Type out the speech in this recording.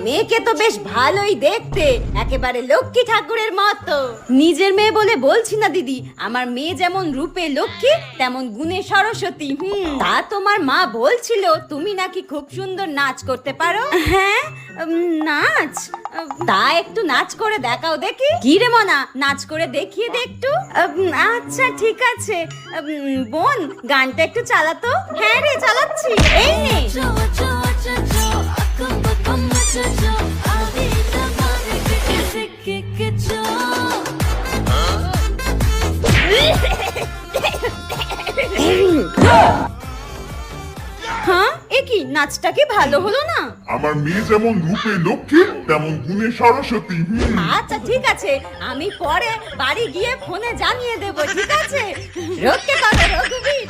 মেয়েকে তো বেশ ভালোই দেখতে, একেবারে লক্ষ্মী ঠাকুরের মতো। নিজের মেয়ে বলে বলছি না দিদি, আমার মেয়ে যেমন রূপে লক্ষ্মী তেমন গুণে সরস্বতী। তা তোমার মা বলছিল তুমি নাকি খুব সুন্দর নাচ করতে পারো। হ্যাঁ, নাচ? তা একটু নাচ করে দেখাও দেখি। কি রে মনা, নাচ করে দেখিয়ে দে একটু। আচ্ছা ঠিক আছে বোন, গানটা একটু চালাতো। হ্যাঁ রে চালাচ্ছি, এই নে। হ্যাঁ, এ কি নাচটা কি ভালো হলো না? আমার মেয়ে যেমন রূপে লক্ষ্মী তেমন গুণে সরস্বতী। আচ্ছা ঠিক আছে, আমি পরে বাড়ি গিয়ে ফোনে জানিয়ে দেবো, ঠিক আছে? রক্ষে করো রঘুবীর।